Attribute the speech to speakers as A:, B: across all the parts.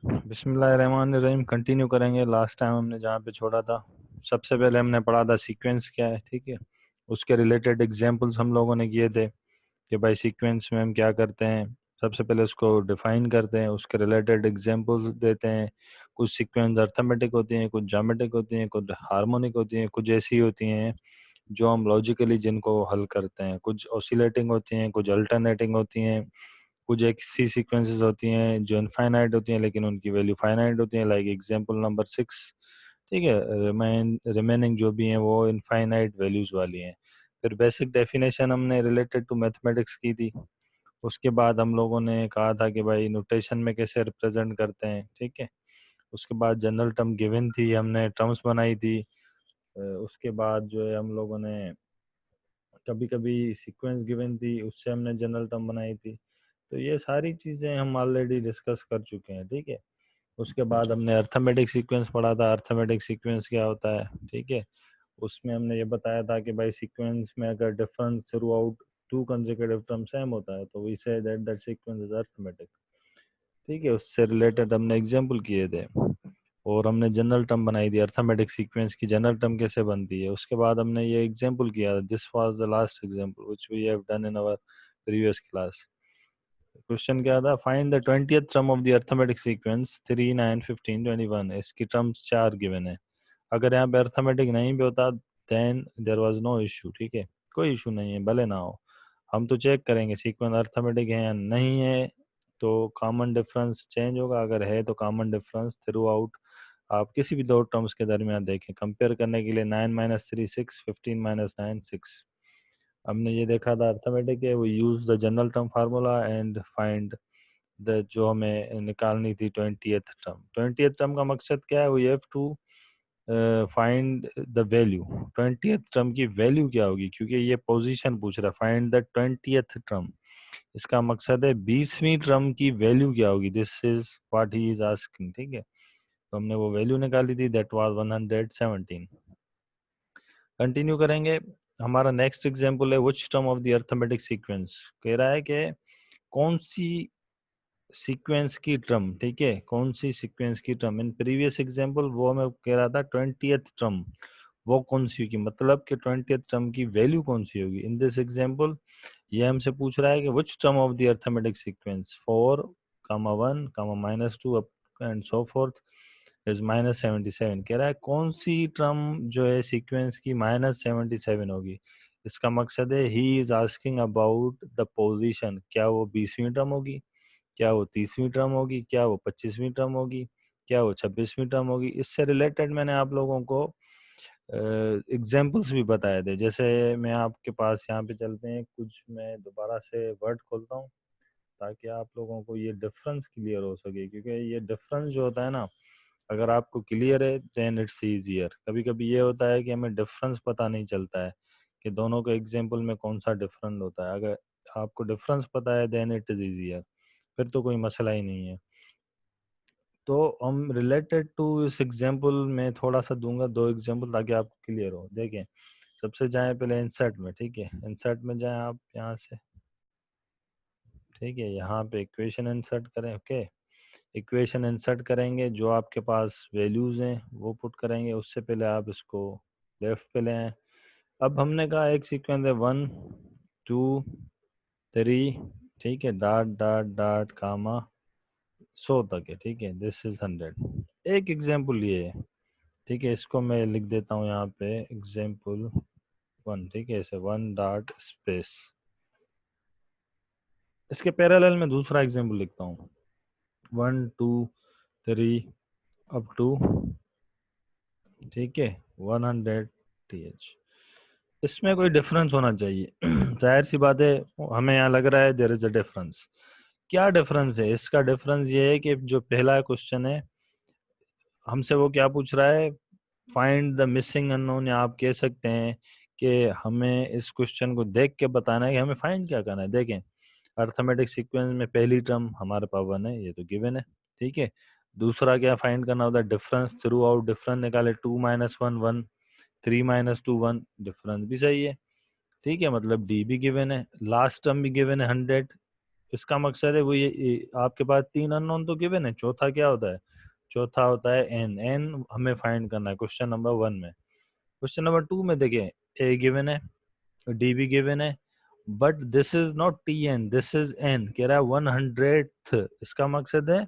A: बिस्मिल्लाहिर्रहमानिर्रहीम। कंटिन्यू करेंगे last time हमने जहाँ पे छोड़ा था। सबसे पहले हमने पढ़ा था सीक्वेंस क्या है, ठीक है। उसके रिलेटेड एग्जांपल्स हम लोगों ने किए थे कि भाई सीक्वेंस में हम क्या करते हैं। सबसे पहले उसको डिफाइन करते हैं, उसके रिलेटेड एग्जांपल्स देते हैं। कुछ सीक्वेंस अर्थमेटिक होती हैं, कुछ ज्योमेट्रिक होती हैं, कुछ हार्मोनिक होती हैं, कुछ ऐसी होती हैं जो हम लॉजिकली जिनको हल करते हैं, कुछ ऑसिलेटिंग होती हैं, कुछ अल्टरनेटिंग होती हैं, कुछ एक सी सीक्वेंसेस होती हैं जो इनफाइनाइट होती हैं लेकिन उनकी वैल्यू फाइनाइट होती है, लाइक एग्जांपल नंबर 6। ठीक है। रिमेनिंग जो भी हैं वो इनफाइनाइट वैल्यूज वाली हैं। फिर बेसिक डेफिनेशन हमने रिलेटेड टू मैथमेटिक्स की थी। उसके बाद हम लोगों ने कहा था कि भाई नोटेशन में कैसे रिप्रेजेंट करते हैं, ठीक है। उसके बाद जनरल टर्म गिवन थी, हमने टर्म्स बनाई थी। उसके बाद जो है हम लोगों ने कभी कभी सीक्वेंस गिवन थी, उससे हमने जनरल टर्म बनाई थी। तो ये सारी चीज़ें हम ऑलरेडी डिस्कस कर चुके हैं, ठीक है। उसके बाद हमने अर्थमेटिक सीक्वेंस पढ़ा था। अर्थमेटिक सीक्वेंस क्या होता है, ठीक है। उसमें हमने ये बताया था कि भाई सीक्वेंस में अगर difference throughout two consecutive term same होता है तो we say that that sequence is arithmetic, ठीक है। उससे रिलेटेड हमने एग्जाम्पल किए थे और हमने जनरल टर्म बनाई थी। अर्थमेटिक सीक्वेंस की जनरल टर्म कैसे बनती है, उसके बाद हमने ये एग्जाम्पल किया। This was the last example which we have done in our previous class. Question क्या था, find the 20th term of the arithmetic sequence 3, 9, 15, 21। इसकी टर्म्स चार गिवन है। अगर यहाँ पे अर्थमेटिक नहीं भी होता then there was no issue, ठीक है। कोई इशू नहीं है, भले ना हो। हम तो चेक करेंगे सीक्वेंस अर्थमेटिक है या नहीं है। तो कॉमन डिफरेंस चेंज होगा, अगर है तो कॉमन डिफरेंस थ्रू आउट आप किसी भी दो टर्म्स के दरमियान देखें। कंपेयर करने के लिए 9 - 3 6, 15 - 9 6। हमने ये देखा था अर्थमेटिक है, वो use the general term formula and find the जो हमें निकालनी थी 20th टर्म। 20th टर्म का मकसद क्या है, वो have to find the value. 20th term की वैल्यू क्या होगी, क्योंकि ये पोजीशन पूछ रहा है। फाइंड द 20th टर्म, इसका मकसद है 20वीं टर्म की वैल्यू क्या होगी। This is what he is asking, ठीक है। तो हमने वो वैल्यू निकाली थी, दैट वाज 117। कंटिन्यू करेंगे। हमारा नेक्स्ट एग्जांपल है which term of the arithmetic sequence. कह रहा है कि कौन सी सीक्वेंस की टर्म, ठीक है, कौन सी सीक्वेंस की टर्म। इन प्रीवियस एग्जांपल वो मैं कह रहा था 20th टर्म वो कौन सी होगी, मतलब कि 20th टर्म की वैल्यू कौन सी होगी। इन दिस एग्जांपल ये हमसे पूछ रहा है कि which term of the arithmetic sequence 4, 1, -2 up and so fourth is -77। कह रहा है कौन सी टर्म जो है सीक्वेंस की -77 होगी। इसका मकसद है he is asking about the position. क्या वो 20वीं टर्म होगी, क्या वो 30वीं टर्म होगी, क्या वो 25वीं टर्म होगी, क्या वो 26वीं टर्म होगी। इससे रिलेटेड मैंने आप लोगों को एग्जाम्पल्स भी बताए थे। जैसे मैं आपके पास यहाँ पे चलते हैं कुछ, मैं दोबारा से वर्ड खोलता हूँ ताकि आप लोगों को ये डिफरेंस क्लियर हो सके, क्योंकि ये डिफरेंस जो होता है ना, अगर आपको क्लियर है देन इट्स ईजियर। कभी कभी ये होता है कि हमें डिफरेंस पता नहीं चलता है कि दोनों के एग्जाम्पल में कौन सा डिफरेंट होता है। अगर आपको डिफरेंस पता है देन इट इज़ ईजियर, फिर तो कोई मसला ही नहीं है। तो हम रिलेटेड टू इस एग्जांपल में थोड़ा सा दूंगा, दो एग्जांपल, ताकि आपको क्लियर हो। देखें, सबसे जाएं पहले इंसर्ट में, ठीक है। इंसर्ट में जाएं आप यहाँ से, ठीक है। यहाँ पे इक्वेशन इंसर्ट करें, ओके। इक्वेशन इंसर्ट करेंगे, जो आपके पास वैल्यूज हैं वो पुट करेंगे। उससे पहले आप इसको लेफ्ट पे ले आए। अब हमने कहा एक सीक्वेंस है 1, 2, 3, ठीक है, डॉट डॉट डॉट कामा 100 तक है, ठीक है। This is 100। एक एग्जांपल ये है, ठीक है। इसको मैं लिख देता हूँ यहाँ पे एग्जाम्पल 1, ठीक है। ऐसे 1 डॉट स्पेस। इसके पैरेलल में दूसरा एग्जाम्पल लिखता हूँ 1, 2, 3 अप टू, ठीक है, 100th। इसमें कोई डिफरेंस होना चाहिए। जाहिर सी बात है, हमें यहाँ लग रहा है देयर इज अ डिफरेंस। क्या डिफरेंस है, इसका डिफरेंस ये है कि जो पहला क्वेश्चन है हमसे वो क्या पूछ रहा है, फाइंड द मिसिंग अननोन। या आप कह सकते हैं कि हमें इस क्वेश्चन को देख के बताना है कि हमें फाइंड क्या करना है। देखें, अर्थमेटिक सीक्वेंस में पहली टर्म हमारे पास 1 है, ये तो गिवन है, ठीक है। दूसरा क्या फाइंड करना होता है, डिफरेंस थ्रू आउट। डिफरेंस निकाले 2 - 1 1, 3 - 2 1, डिफरेंस भी सही है, ठीक है। मतलब डी भी गिवन है, लास्ट टर्म भी गिवन है 100, इसका मकसद है वो ये आपके पास 3 अननोन तो गिवन है, चौथा क्या होता है? चौथा होता है एन। एन हमें फाइंड करना है क्वेश्चन नंबर 1 में। क्वेश्चन नंबर 2 में देखें, ए गिवन है, डी भी गिवन है, but this is not t n, this is n. कह रहा है 100th। इसका मकसद है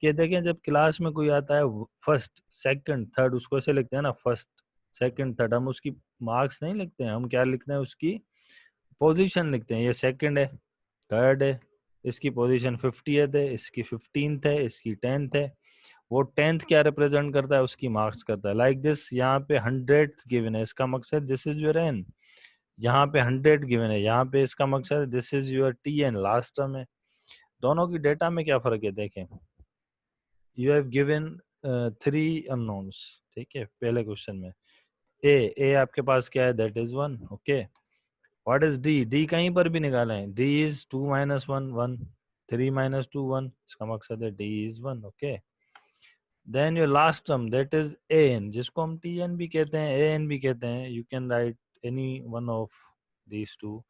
A: कि देखें जब क्लास में कोई आता है फर्स्ट सेकंड थर्ड, उसको ऐसे लिखते हैं ना, फर्स्ट सेकंड थर्ड, हम उसकी मार्क्स नहीं लिखते हैं, हम क्या लिखते हैं? उसकी पोजीशन लिखते हैं। ये सेकंड है, थर्ड है, इसकी पोजीशन 50th है, इसकी 15th है, इसकी 10th है। वो 10th क्या रिप्रेजेंट करता है? उसकी मार्क्स करता है। लाइक दिस, यहाँ पे 100th गिवन है, इसका मकसद दिस इज योर एन। यहाँ पे 100 गिवन है, यहाँ पे इसका मकसद this is your t n, last term है। दोनों की डेटा में क्या फर्क है देखें। यू हैव गिवन 3 अननोन्स, ठीक है, पहले क्वेश्चन में। ए, ए आपके पास क्या है? That is 1। Okay, what is D? D कहीं पर भी निकाला है, डी इज 2 माइनस 1 1, 3 माइनस 2 1, इसका मकसद है d is 1। Okay, then your last term that is a n, जिसको हम टी एन भी कहते हैं, ए एन भी कहते हैं। You can write any one of these two.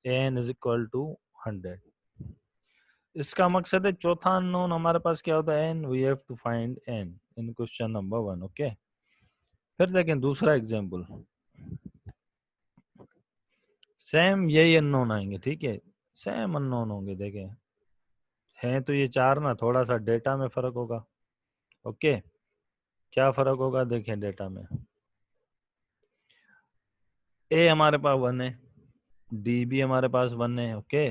A: A N is equal to 100। इसका मकसद है चौथा अननोन हमारे पास क्या होता है? N. We have to find n in question number 1। Okay, फिर देखें दूसरा एग्जांपल। सेम यही अननोन आएंगे, ठीक है, सेम अननोन होंगे। देखें हैं तो ये 4 ना, थोड़ा सा डेटा में फर्क होगा। ओके, क्या फर्क होगा देखें डेटा में। ए हमारे पास 1 है, डी भी हमारे पास 1 है। ओके,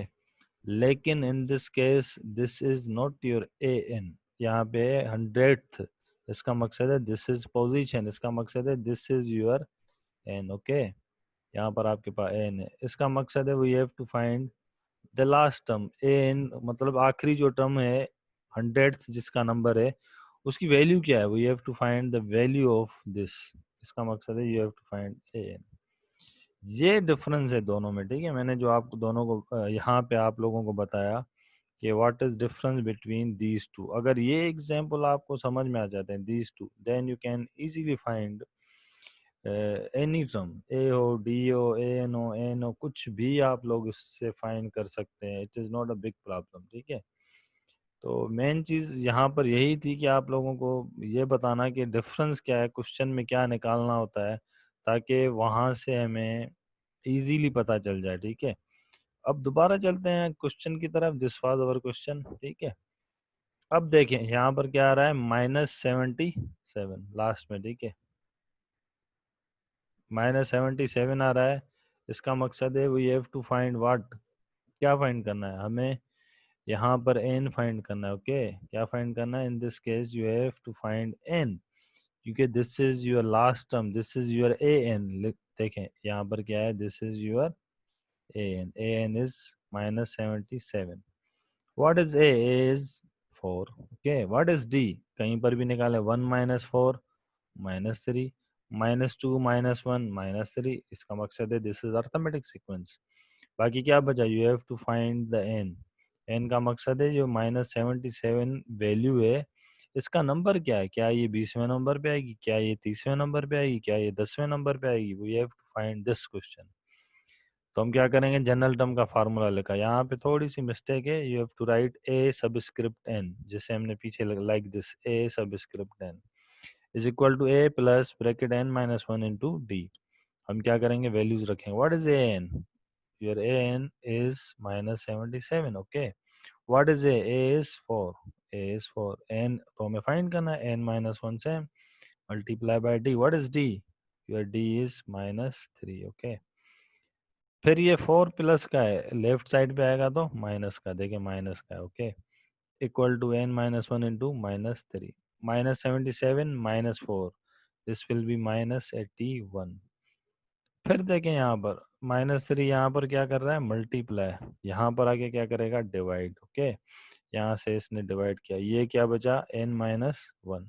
A: लेकिन in this case this is not your A n, यहाँ पे 100th। इसका मकसद है दिस इज पोजीशन, इसका मकसद है this is your n. Okay, यहाँ पर आपके पास एन है, इसका मकसद है we have to find the last term. N मतलब आखिरी जो टर्म है, 100th जिसका नंबर है, उसकी वैल्यू क्या है? We have to find the value of this. इसका मकसद है you have to find a n. ये डिफरेंस है दोनों में, ठीक है। मैंने जो आपको दोनों को यहाँ पे आप लोगों को बताया कि what is difference between these two. अगर ये एग्जांपल आपको समझ में आ जाते हैं, these two, then you can easily find any term, A हो, डी हो, ए एन हो, एन हो, कुछ भी आप लोग इससे फाइंड कर सकते हैं। It is not a big problem, ठीक है। तो मेन चीज़ यहाँ पर यही थी कि आप लोगों को ये बताना कि डिफरेंस क्या है, क्वेश्चन में क्या निकालना होता है, ताकि वहाँ से हमें इजीली पता चल जाए, ठीक है। अब दोबारा चलते हैं क्वेश्चन की तरफ। दिस वाज अवर क्वेश्चन, ठीक है। अब देखें यहाँ पर क्या आ रहा है, -77 लास्ट में, ठीक है, -77 आ रहा है। इसका मकसद है we have to find what, क्या फाइंड करना है हमें? यहाँ पर एन फाइंड करना है। ओके, क्या फाइंड करना है? In this case you have to find N, क्योंकि this is your last term, this is your A N. देखें यहाँ पर क्या है, this is your A N is -77। What is A is 4। Okay, what is D? कहीं पर भी निकाले, 1 माइनस 4 -3, -2 -1 -3। इसका मकसद है दिस इज अर्थमेटिक सीक्वेंस। बाकी क्या बचा? You have to find the n. N का मकसद है जो -77 वैल्यू है, इसका नंबर क्या है? क्या ये 20वें नंबर पे आएगी? क्या ये 30वें नंबर पे आएगी? क्या ये 10वें नंबर पे आएगी? We have to find this question. तो हम क्या करेंगे, जनरल टर्म का फार्मूला लिखा। यहाँ पे थोड़ी सी मिस्टेक है, you have to write a subscript n, जिसे हमने पीछे like this, a subscript N is equal to A plus bracket n minus 1 into d. हम क्या करेंगे, वैल्यूज रखेंगे। What is a n? Your A N is -77। Okay, what is A is 4, a is 4, n तो हमें find करना है, n -1 से multiply by d. What is D? Your D is -3। Okay, फिर ये 4 प्लस का है, लेफ्ट साइड पे आएगा तो माइनस का, देखिए माइनस का है। Okay, equal to n -1 into -3, -77 -4, this will be -81। फिर देखें यहाँ पर -3, यहाँ पर क्या कर रहा है, मल्टीप्लाई, यहाँ पर आके क्या करेगा, डिवाइड। ओके, यहाँ से इसने डिवाइड किया, ये क्या बचा, n-1।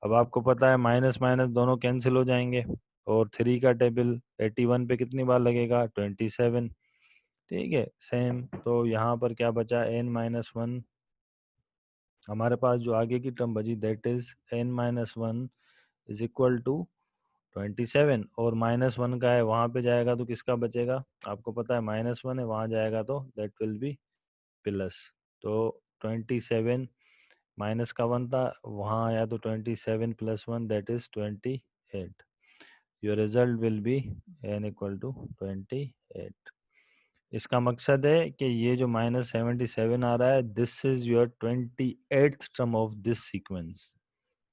A: अब आपको पता है माइनस माइनस दोनों कैंसिल हो जाएंगे, और 3 का टेबल 81 पे कितनी बार लगेगा, 27। ठीक है, सेम। तो यहाँ पर क्या बचा, n-1। हमारे पास जो आगे की टर्म बची that is n-1 is equal to 27, और -1 का है वहाँ पे जाएगा तो किसका बचेगा, आपको पता है -1 है, वहाँ जाएगा तो दैट विल बी प्लस, तो 27 माइनस का 1 था, वहाँ आया तो 27 plus 1 that is 28। Your result will be n equal to 28। इसका मकसद है कि ये जो -77 आ रहा है, this is your 28th term of this sequence.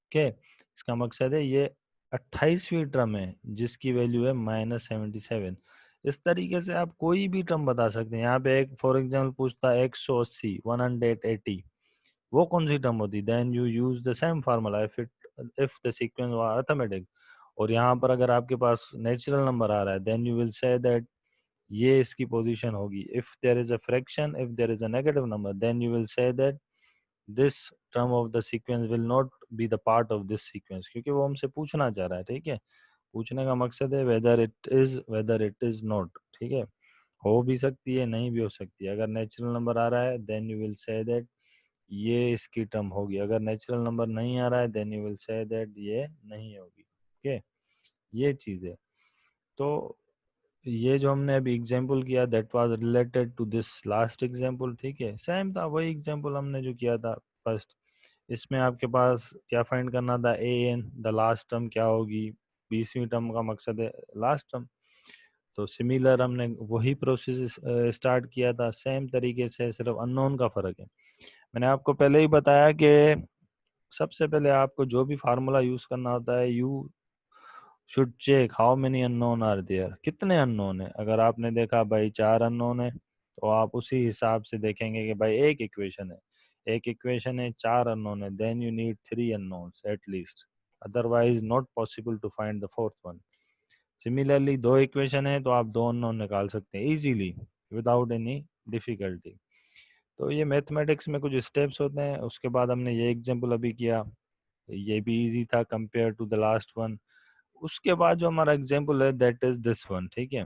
A: Okay, इसका मकसद है ये 28वीं टर्म है जिसकी वैल्यू है -77। इस तरीके से आप कोई भी टर्म बता सकते हैं। यहाँ पे एक फॉर एग्जाम्पल पूछता है 180, 180, वो कौन सी टर्म होती, then you use the same formula if the sequence were arithmetic. और यहाँ पर अगर आपके पास नेचुरल नंबर आ रहा है, then you will say that ये इसकी पोजीशन होगी। If there is a fraction, if there is a negative number, then you will say that this term of the sequence will not be the part of this sequence, क्योंकि वो हमसे पूछना चाह रहा है। ठीक है, पूछने का मकसद है वेदर इट इज नॉट। ठीक है, हो भी सकती है, नहीं भी हो सकती है। अगर नेचुरल नंबर आ रहा है then you will say that ये इसकी टर्म होगी, अगर नेचुरल नंबर नहीं आ रहा है then you will say that ये नहीं होगी। ओके, ये चीज़ है। तो ये जो हमने अभी एग्जांपल किया that was related to this last example. ठीक है, सेम था वही एग्जांपल हमने जो किया था फर्स्ट। इसमें आपके पास क्या फाइंड करना था, A N the last term क्या होगी, 20वीं टर्म का मकसद है लास्ट टर्म। तो सिमिलर हमने वही प्रोसेस स्टार्ट किया था सेम तरीके से, सिर्फ अननोन का फ़र्क है। मैंने आपको पहले ही बताया कि सबसे पहले आपको जो भी फार्मूला यूज़ करना होता है, you should check how many unknown are there, कितने अननोन है। अगर आपने देखा भाई 4 अननोन है, तो आप उसी हिसाब से देखेंगे कि भाई एक इक्वेशन है, एक इक्वेशन है, 4 अननोन है, then you need 3 unknowns at least, otherwise not possible to find the fourth one. Similarly 2 equation है तो आप 2 अननोन निकाल सकते हैं इजीली विदाउट एनी डिफिकल्टी। तो ये मैथमेटिक्स में कुछ स्टेप्स होते हैं। उसके बाद हमने ये एग्जांपल अभी किया, ये भी इजी था compare to the last one. उसके बाद जो हमारा एग्जांपल है दैट इज दिस वन। ठीक है,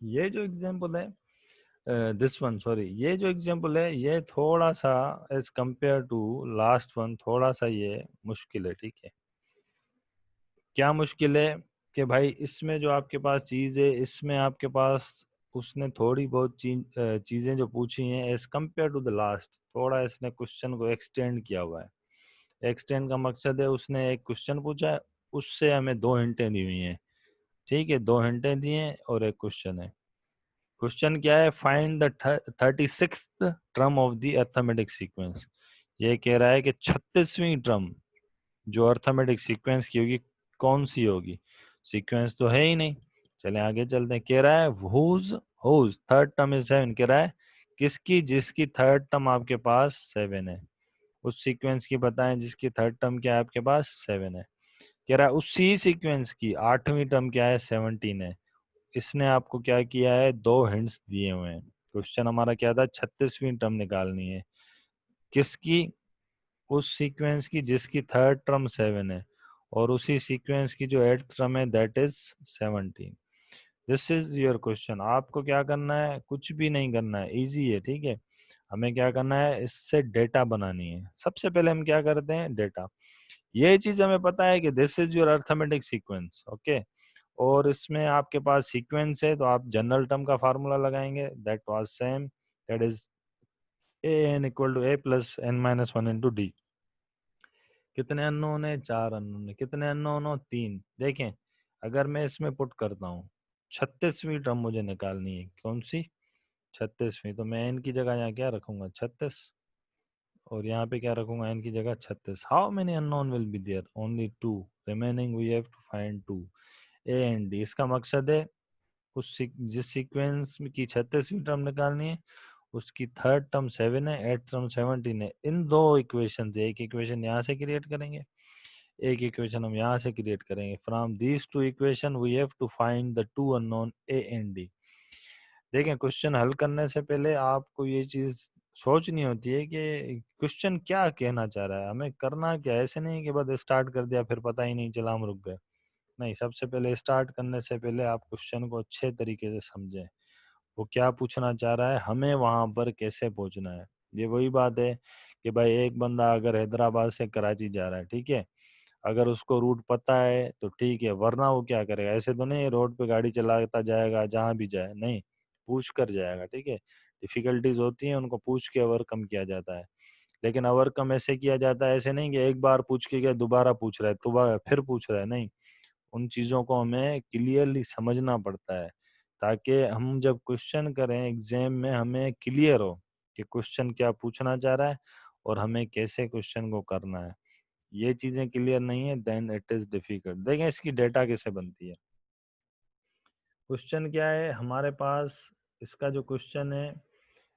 A: ये जो एग्जांपल है दिस वन सॉरी, ये जो एग्जांपल है ये थोड़ा सा as compare to last one थोड़ा सा ये मुश्किल है। ठीक है, क्या मुश्किल है कि भाई इसमें जो आपके पास चीज़ है, इसमें आपके पास उसने थोड़ी बहुत चीज़ें जो पूछी हैं as compare to the last, थोड़ा इसने क्वेश्चन को एक्सटेंड किया हुआ है। एक्सटेंड का मकसद है उसने एक क्वेश्चन पूछा है, उससे हमें 2 हिंटें दी हुई हैं। ठीक है, 2 हिंटें दी हैं और एक क्वेश्चन है। क्वेश्चन क्या है, find the 36th term of the arithmetic sequence. ये कह रहा है कि 36वीं टर्म जो अर्थमेटिक सीक्वेंस की होगी कौन सी होगी। सीक्वेंस तो है ही नहीं। चलें आगे चलते हैं। कह रहा है whose whose third term is 7, कह रहा है किसकी, जिसकी थर्ड टर्म आपके पास 7 है। उस सीक्वेंस की बताएं जिसकी थर्ड टर्म क्या है आपके पास 7 है। कह रहा है उसी सीक्वेंस की 8वीं टर्म क्या है 17 है। इसने आपको क्या किया है, 2 हिंट्स दिए हुए हैं। क्वेश्चन हमारा क्या था, 36वीं टर्म निकालनी है किसकी, उस सीक्वेंस की जिसकी थर्ड टर्म 7 है, और उसी सीक्वेंस की जो एट्थ टर्म है that is 17। This is your question. आपको क्या करना है, कुछ भी नहीं करना है, इजी है। ठीक है, हमें क्या करना है, इससे डेटा बनानी है। सबसे पहले हम क्या करते हैं, डेटा। ये चीज हमें पता है कि this is your arithmetic sequence. Okay, और इसमें आपके पास सीक्वेंस है तो आप जनरल टर्म का फार्मूला लगाएंगे that was same, that is a N equal to A plus N minus one into d. कितने अननोन है, 4 अननोन है। कितने अननोन हो, 3। देखें, अगर मैं इसमें पुट करता हूँ 36वीं टर्म मुझे निकालनी है, कौन सी, 36वीं, तो मैं एन की जगह यहाँ क्या रखूंगा 36, और यहाँ पे क्या रखूंगा एन की जगह 36। How many unknown will be there, only 2 remaining, we have to find 2 a and d. इसका मकसद है जिस सीक्वेंस की 36वीं टर्म निकालनी है उसकी थर्ड टर्म 7 है, एट टर्म 17 है। इन 2 इक्वेशन से एक इक्वेशन यहाँ से क्रिएट करेंगे, एक इक्वेशन हम यहाँ से क्रिएट करेंगे। From these 2 equation we have to find the 2 unknown a and d. देखें, क्वेश्चन हल करने से पहले आपको ये चीज़ सोचनी होती है कि क्वेश्चन क्या कहना चाह रहा है, हमें करना क्या है। ऐसे नहीं कि बस स्टार्ट कर दिया फिर पता ही नहीं चला हम रुक गए। नहीं, सबसे पहले स्टार्ट करने से पहले आप क्वेश्चन को अच्छे तरीके से समझें, वो क्या पूछना चाह रहा है, हमें वहां पर कैसे पहुंचना है। ये वही बात है कि भाई एक बंदा अगर हैदराबाद से कराची जा रहा है, ठीक है, अगर उसको रूट पता है तो ठीक है, वरना वो क्या करेगा, ऐसे तो नहीं रोड पे गाड़ी चलाता जाएगा जहां भी जाए, नहीं, पूछ कर जाएगा। ठीक है, डिफ़िकल्टीज होती हैं उनको पूछ के ओवरकम किया जाता है। लेकिन ओवरकम ऐसे किया जाता है, ऐसे नहीं कि एक बार पूछ के क्या दोबारा पूछ रहा है, दोबारा फिर पूछ रहा है, नहीं। उन चीज़ों को हमें क्लियरली समझना पड़ता है, ताकि हम जब क्वेश्चन करें एग्जाम में हमें क्लियर हो कि क्वेश्चन क्या पूछना चाह रहा है और हमें कैसे क्वेश्चन को करना है। ये चीज़ें क्लियर नहीं है, देन इट इज़ डिफिकल्ट। देखें इसकी डेटा कैसे बनती है। क्वेश्चन क्या है हमारे पास, इसका जो क्वेश्चन है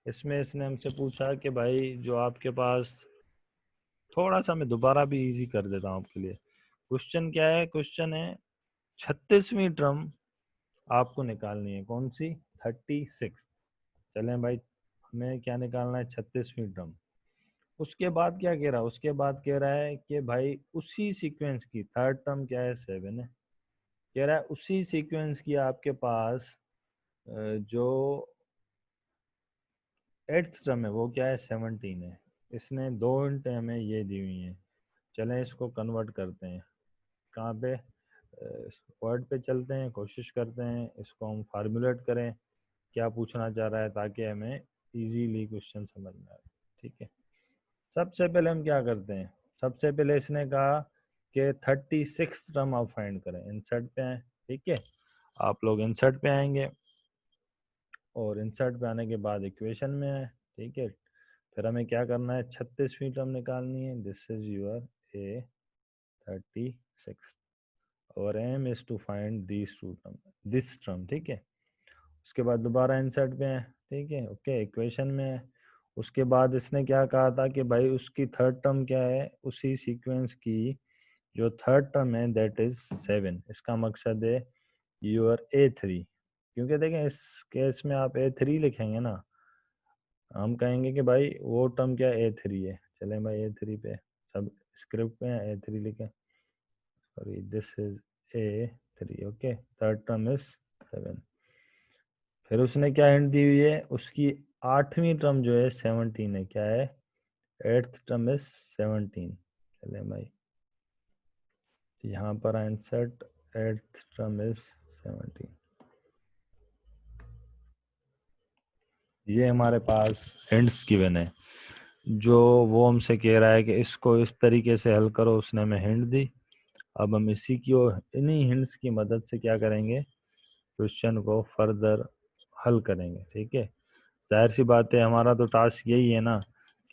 A: इसमें इसने हमसे पूछा कि भाई जो आपके पास, थोड़ा सा मैं दोबारा भी इजी कर देता हूँ आपके लिए। क्वेश्चन क्या है, क्वेश्चन है 36वीं टर्म आपको निकालनी है, कौन सी, 36। चलें भाई, हमें क्या निकालना है, 36वीं टर्म। उसके बाद क्या कह रहा है, उसके बाद कह रहा है कि भाई उसी सीक्वेंस की थर्ड टर्म क्या है, 7 है। कह रहा है उसी सीक्वेंस की आपके पास जो एट्थ टर्म है वो क्या है, 17 है। इसने दो हिंट हमें ये दी हुई हैं। चलें इसको कन्वर्ट करते हैं, कहाँ पे, वर्ड पे चलते हैं, कोशिश करते हैं इसको हम फार्मूलेट करें क्या पूछना चाह रहा है, ताकि हमें इजीली क्वेश्चन समझ में आए। ठीक है, सबसे पहले हम क्या करते हैं, सबसे पहले इसने कहा कि 36 टर्म आप फाइंड करें, इंसर्ट पे आए। ठीक है, आप लोग इंसर्ट पे आएंगे और इंसर्ट पे आने के बाद इक्वेशन में आए। ठीक है, फिर हमें क्या करना है, 36वीं टर्म निकालनी है। दिस इज योर ए 36 और aim is to find this two term, this term. ठीक है, उसके बाद दोबारा इंसर्ट पे है। ठीक है, ओके, इक्वेशन में है। उसके बाद इसने क्या कहा था कि भाई उसकी थर्ड टर्म क्या है, उसी सीक्वेंस की जो थर्ड टर्म है दैट इज 7। इसका मकसद है यूर A3, क्योंकि देखें इस केस में आप A3 लिखेंगे ना, हम कहेंगे कि भाई वो टर्म क्या A3 है। चलें भाई A3 पे, सब स्क्रिप्ट पे A3 लिखें, sorry this is A3। Okay, third term is 7। फिर उसने क्या हिंट दी हुई है, उसकी आठवीं टर्म जो है 17 है, क्या है, एट्थ टर्म इज 17। चले भाई यहाँ पर इंसर्ट एट्थ टर्म इज 17। ये हमारे पास हिंट्स गिवन है, जो वो हमसे कह रहा है कि इसको इस तरीके से हल करो, उसने हमें हिंट दी। अब हम इसी की और इन्हीं हिंट्स की मदद से क्या करेंगे, क्वेश्चन को फर्दर हल करेंगे। ठीक है, जाहिर सी बात है हमारा तो टास्क यही है ना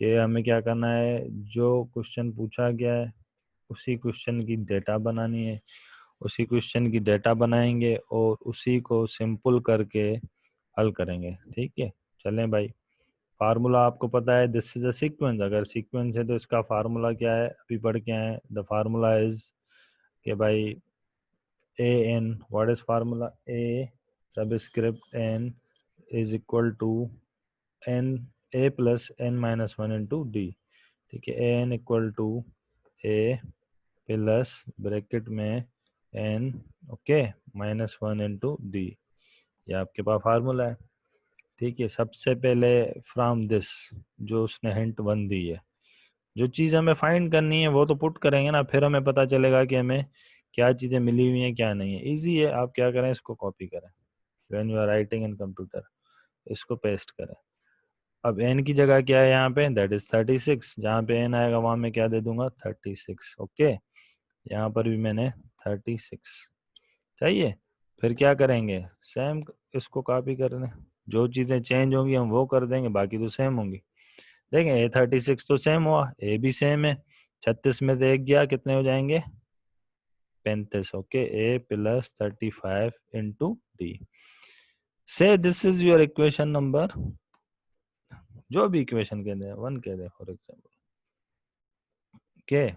A: कि हमें क्या करना है, जो क्वेश्चन पूछा गया है उसी क्वेश्चन की डेटा बनानी है, उसी क्वेश्चन की डेटा बनाएंगे और उसी को सिंपल करके हल करेंगे। ठीक है, चलें भाई, फार्मूला आपको पता है, दिस इज अ सीक्वेंस। अगर सीक्वेंस है तो इसका फार्मूला क्या है, अभी पढ़ के आए, द फार्मूला इज कि भाई A N, what is formula, A subscript N is equal to N, A plus N minus one into D. ठीक है, A N equal to A plus bracket में N, okay, minus one into D. ये आपके पास formula है। ठीक है, सबसे पहले फ्रॉम दिस, जो उसने हिंट वन दी है, जो चीज़ हमें फाइंड करनी है वो तो पुट करेंगे ना, फिर हमें पता चलेगा कि हमें क्या चीज़ें मिली हुई हैं क्या नहीं है। इजी है, आप क्या करें, इसको कॉपी करें, when you are writing in computer इसको पेस्ट करें। अब एन की जगह क्या है यहाँ पे, दैट इज 36। जहाँ पे एन आएगा वहाँ मैं क्या दे दूंगा, 36। ओके, यहाँ पर भी मैंने 36 चाहिए। फिर क्या करेंगे, सेम इसको कॉपी करने, जो चीज़ें चेंज होंगी हम वो कर देंगे, बाकी तो सेम होंगी। देखें A36 तो सेम हुआ, ए भी सेम है, 36 में से एक गया, कितने हो जाएंगे, 35। ओके, ए प्लस 35 इंटू डी। से this is your equation number, जो भी इक्वेशन कह दें, वन कह दें फॉर एग्जाम्पल। ओके,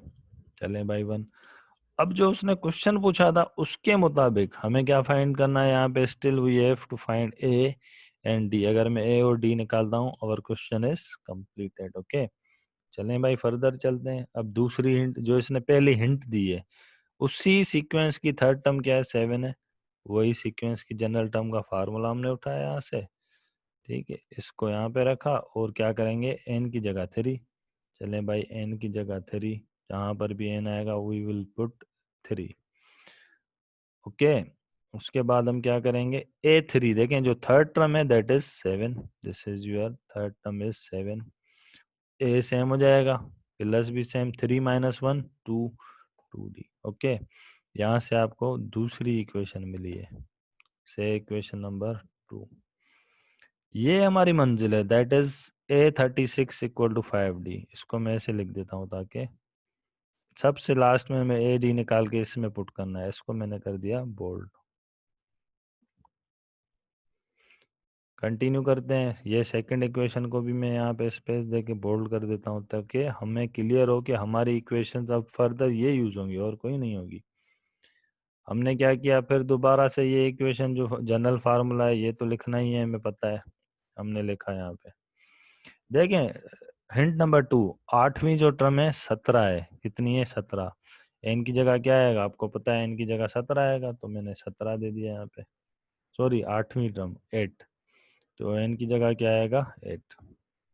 A: चलें भाई वन। अब जो उसने क्वेश्चन पूछा था उसके मुताबिक हमें क्या फाइंड करना है, यहाँ पे still we have to find a and d. अगर मैं ए और डी निकालता हूँ और क्वेश्चन इज कंप्लीटेड। ओके, चलें भाई फर्दर चलते हैं। अब दूसरी हिंट जो इसने पहली हिंट दी है, उसी सीक्वेंस की थर्ड टर्म क्या है, 7 है। वही सीक्वेंस की जनरल टर्म का फार्मूला हमने उठाया यहाँ से। ठीक है, इसको यहाँ पे रखा और क्या करेंगे, एन की जगह 3। चलें भाई, एन की जगह 3, जहाँ पर भी एन आएगा वी विल पुट 3। ओके, उसके बाद हम क्या करेंगे, A3 देखें जो थर्ड टर्म है that is 7, this is your third term is 7। A same हो जाएगा, प्लस भी सेम, 3 - 1 2, 2D। ओके, यहाँ से आपको दूसरी इक्वेशन मिली है, से इक्वेशन नंबर 2। ये हमारी मंजिल है दैट इज A36 = 5D। इसको मैं ऐसे लिख देता हूँ ताकि सबसे लास्ट में मैं AD निकाल के इसमें पुट करना है, इसको मैंने कर दिया बोल्ड। कंटिन्यू करते हैं, ये सेकंड इक्वेशन को भी मैं यहाँ पे स्पेस दे के बोल्ड कर देता हूँ ताकि हमें क्लियर हो कि हमारी इक्वेशंस अब फर्दर ये यूज होंगी और कोई नहीं होगी। हमने क्या किया, फिर दोबारा से ये इक्वेशन जो जनरल फार्मूला है ये तो लिखना ही है, हमें पता है, हमने लिखा यहाँ पे। देखें हिंट नंबर 2, आठवीं जो टर्म है 17 है, कितनी है 17। एन की जगह क्या आएगा आपको पता है, एन की जगह 17 आएगा, तो मैंने 17 दे दिया यहाँ पे। सॉरी आठवीं टर्म 8, तो एन की जगह क्या आएगा 8।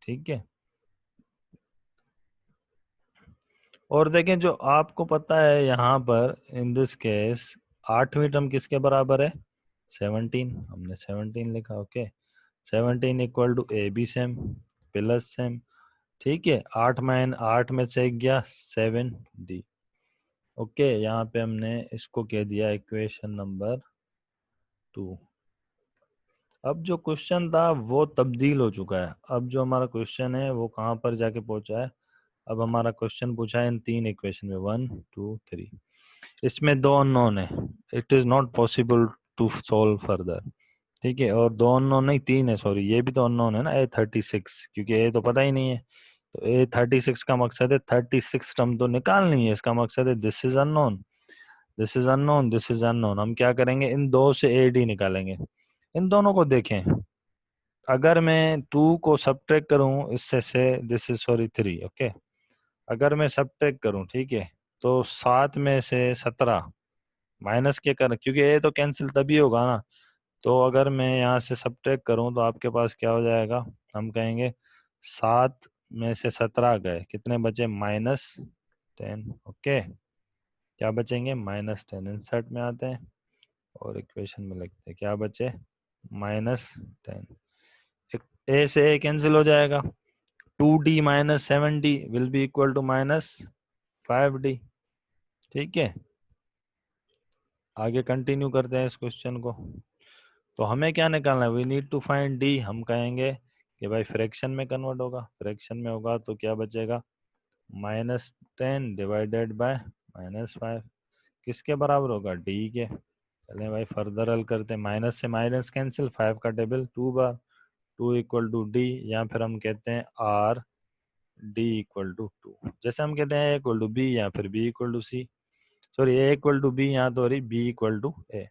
A: ठीक है, और देखें जो आपको पता है यहाँ पर इन दिस केस आठवीं टर्म किसके बराबर है, 17, हमने 17 लिखा। Okay, 17 = AB same plus same. ठीक है, 8 में से गया 7D। ओके, यहाँ पे हमने इसको कह दिया इक्वेशन नंबर 2। अब जो क्वेश्चन था वो तब्दील हो चुका है, अब जो हमारा क्वेश्चन है वो कहाँ पर जाके पहुंचा है। अब हमारा क्वेश्चन पूछा है इन तीन इक्वेशन में, 1 2 3, इसमें दो अननोन है, it is not possible to solve further. ठीक है, और दो अननोन नहीं, तीन है, सॉरी ये भी तो अननोन है ना, A36, क्योंकि ए तो पता ही नहीं है। तो A36 का मकसद है 36 टर्म तो निकालनी है, इसका मकसद है this is unknown, this is unknown, this is unknown. हम क्या करेंगे, इन दो से AD निकालेंगे। इन दोनों को देखें, अगर मैं 2 को सब्ट्रैक्ट करूं इससे से, दिस इज सॉरी 3। ओके, अगर मैं सब्ट्रैक्ट करूं, ठीक है, तो 7 में से 17 माइनस के कर, क्योंकि ये तो कैंसिल तभी होगा ना। तो अगर मैं यहाँ से सब्ट्रैक्ट करूँ तो आपके पास क्या हो जाएगा, हम कहेंगे 7 में से 17 गए, कितने बचे, -10। ओके, क्या बचेंगे, -10। इंसर्ट में आते हैं और इक्वेशन में लिखते हैं क्या बचे, -10। ए से ए कैंसिल हो जाएगा, 2D - 7D will be equal to -5D। ठीक है, आगे कंटिन्यू करते हैं इस क्वेश्चन को। तो हमें क्या निकालना है, we need to find d. हम कहेंगे कि भाई फ्रैक्शन में कन्वर्ट होगा, फ्रैक्शन में होगा तो क्या बचेगा, -10 डिवाइडेड बाय -5, किसके बराबर होगा, डी के। चलें भाई फर्दर हल करते हैं, माइनस से माइनस कैंसिल, 5 का टेबल 2 बार, 2 इक्वल टू डी, या फिर हम कहते हैं आर डी इक्वल टू 2। जैसे हम कहते हैं ए इक्वल टू बी या फिर b equal to c, sorry a equal to b, यहाँ तो हो रही बी इक्वल टू ए।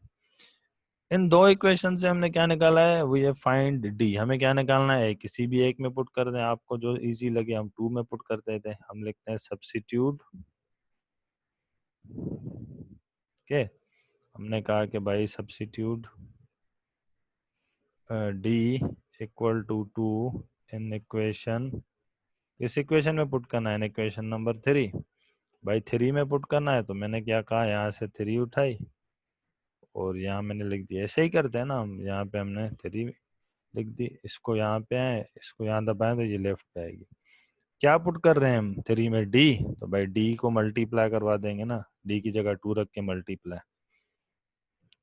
A: इन दो इक्वेशन से हमने क्या निकाला है, वो ये फाइंड डी। हमें क्या निकालना है, किसी भी एक में पुट कर दें, आपको जो इजी लगे, हम 2 में पुट कर देते हैं। हम लिखते हैं सब्स्टिट्यूट के, हमने कहा कि भाई substitute d equal to 2 in equation, इस इक्वेशन में पुट करना है, इन इक्वेशन नंबर 3। भाई 3 में पुट करना है तो मैंने क्या कहा, यहाँ से 3 उठाई और यहाँ मैंने लिख दिया, ऐसे ही करते हैं ना हम, यहाँ पे हमने 3 लिख दी, इसको यहाँ पे है, इसको यहाँ दबाएं तो ये लेफ्ट पे आएगी। क्या पुट कर रहे हैं हम, 3 में डी, तो भाई डी को मल्टीप्लाई करवा देंगे ना, डी की जगह 2 रख के मल्टीप्लाई।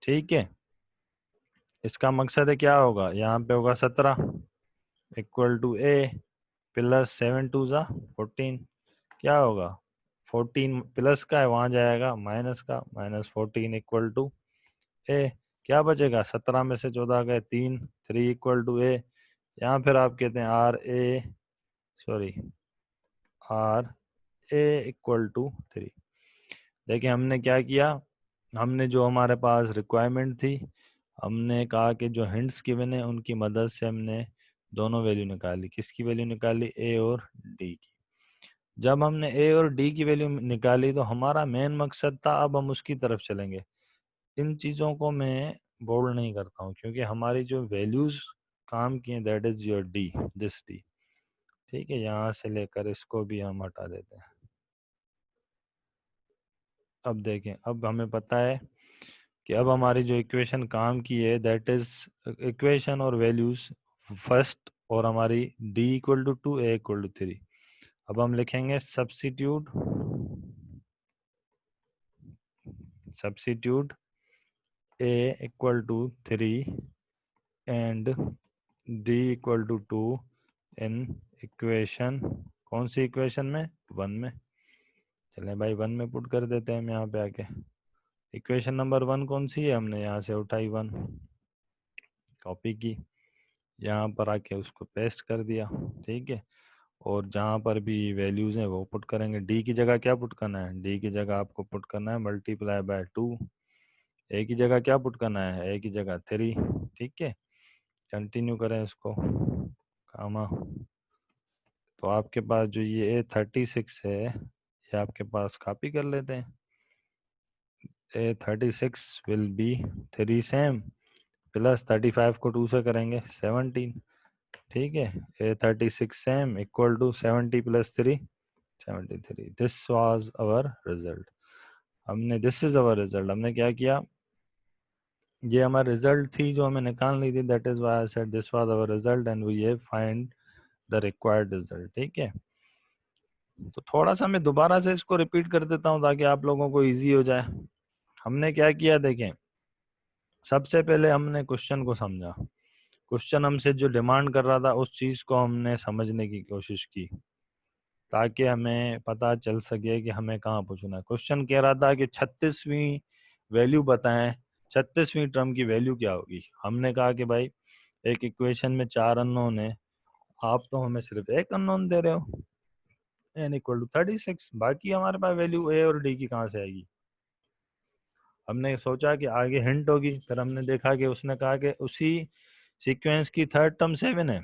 A: ठीक है, इसका मकसद है क्या होगा, यहाँ पे होगा 17 इक्वल टू ए प्लस 7 2 ज़ा 14, क्या होगा 14 प्लस का है वहाँ जाएगा माइनस का, -14 इक्वल टू ए। क्या बचेगा, 17 में से 14 गए 3, 3 इक्वल टू ए, यहाँ फिर आप कहते हैं r a, sorry r a equal to 3। देखिए हमने क्या किया, हमने जो हमारे पास रिक्वायरमेंट थी, हमने कहा कि जो हिंट्स गिवन है उनकी मदद से हमने दोनों वैल्यू निकाली। किसकी वैल्यू निकाली, ए और डी की। जब हमने ए और डी की वैल्यू निकाली तो हमारा मेन मकसद था, अब हम उसकी तरफ चलेंगे। इन चीज़ों को मैं बोल्ड नहीं करता हूँ क्योंकि हमारी जो वैल्यूज़ काम की हैं that is your D, this D. ठीक है, यहाँ से लेकर इसको भी हम हटा देते हैं। अब देखें, अब हमें पता है कि अब हमारी जो इक्वेशन काम की है दैट इज इक्वेशन और वैल्यूज फर्स्ट, और हमारी d equal to 2, a equal to 3। अब हम लिखेंगे substitute a equal to 3 and d equal to 2 in equation, कौन सी इक्वेशन में, 1 में। चलें भाई 1 में पुट कर देते हैं हम यहाँ पे आके। इक्वेशन नंबर 1 कौन सी है, हमने यहाँ से उठाई 1, कॉपी की, यहाँ पर आके उसको पेस्ट कर दिया, ठीक है। और जहाँ पर भी वैल्यूज़ हैं वो पुट करेंगे। डी की जगह क्या पुट करना है, डी की जगह आपको पुट करना है मल्टीप्लाई बाय 2। ए की जगह क्या पुट करना है, ए की जगह 3, ठीक है। कंटिन्यू करें इसको, कामा। तो आपके पास जो ये 36 है, ये आपके पास कॉपी कर लेते हैं। A36 will be 3 same plus 35 को 2 से करेंगे 17, ठीक है। A36 same equal to 70 plus 3 73। This was our result. हमने दिस इज आवर रिजल्ट, हमने क्या किया, ये हमारा रिजल्ट थी जो हमें निकालनी थी, that is why I said this was our result and we have find the required result, ठीक है। तो थोड़ा सा मैं दोबारा से इसको रिपीट कर देता हूँ ताकि आप लोगों को इजी हो जाए। हमने क्या किया देखें, सबसे पहले हमने क्वेश्चन को समझा, क्वेश्चन हमसे जो डिमांड कर रहा था उस चीज़ को हमने समझने की कोशिश की ताकि हमें पता चल सके कि हमें कहाँ पूछना है। क्वेश्चन कह रहा था कि 36वीं वैल्यू बताएं, 36वीं टर्म की वैल्यू क्या होगी। हमने कहा कि भाई एक इक्वेशन में 4 अननोन है, आप तो हमें सिर्फ एक अननोन दे रहे हो, n इक्वल टू 36, बाकी हमारे पास वैल्यू ए और डी की कहाँ से आएगी। हमने सोचा कि आगे हिंट होगी, फिर हमने देखा कि उसने कहा कि उसी सीक्वेंस की थर्ड टर्म 7 है,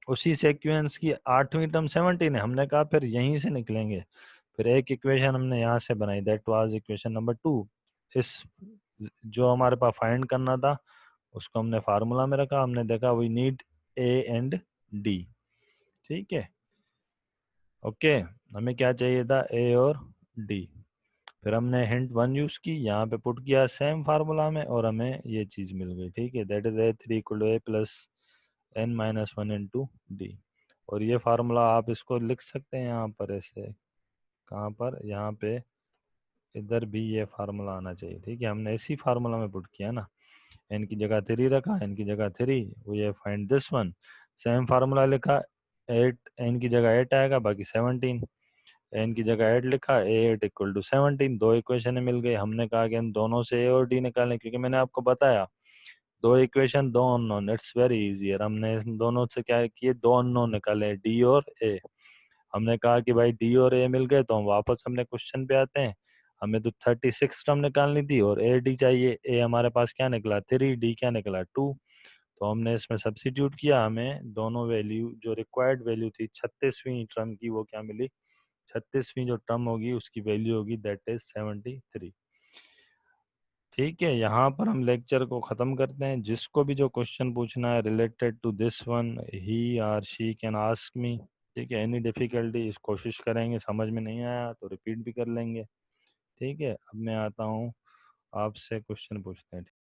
A: उसी सीक्वेंस की 8वीं टर्म 17 है। हमने कहा फिर यहीं से निकलेंगे। फिर एक इक्वेशन हमने यहाँ से बनाई, दैट वाज इक्वेशन नंबर 2। इस जो हमारे पास फाइंड करना था उसको हमने फार्मूला में रखा, हमने देखा we need a and d, ठीक है। ओके, हमें क्या चाहिए था, ए और डी। फिर हमने हिंट 1 यूज़ की, यहाँ पे पुट किया सेम फार्मूला में और हमें ये चीज़ मिल गई, ठीक है। That is A3 equal to A plus n minus 1 into d. और ये फार्मूला आप इसको लिख सकते हैं यहाँ पर ऐसे, कहाँ पर, यहाँ पे इधर भी ये फार्मूला आना चाहिए, ठीक है। हमने इसी फार्मूला में पुट किया ना, n की जगह 3 रखा, n की जगह 3, वो ये find this one, same formula लिखा, 8 n की जगह 8 आएगा, बाकी 17, n की जगह 8 लिखा, A8 इक्वल टू 17, दो इक्वेशन मिल गई। हमने कहा कि इन दोनों से A और D निकालें, क्योंकि मैंने आपको बताया दो इक्वेशन दो अननोन, इट्स वेरी इजी। और हमने इन दोनों से क्या किए, दो अननोन निकाले, D और A। हमने कहा कि भाई D और A मिल गए तो हम वापस अपने क्वेश्चन पे आते हैं। हमें तो 36 टर्म निकालनी थी और A D चाहिए। A हमारे पास क्या निकला 3, D क्या निकला 2। तो हमने इसमें सब्स्टिट्यूट किया, हमें दोनों वैल्यू जो रिक्वायर्ड वैल्यू थी 36वीं टर्म की वो क्या मिली, 36वीं जो टर्म होगी उसकी वैल्यू होगी दैट इज 73, ठीक है। यहाँ पर हम लेक्चर को ख़त्म करते हैं। जिसको भी जो क्वेश्चन पूछना है related to this one, he or she can ask me, ठीक है। एनी डिफ़िकल्टी इस कोशिश करेंगे, समझ में नहीं आया तो रिपीट भी कर लेंगे, ठीक है। अब मैं आता हूँ आपसे क्वेश्चन पूछते हैं।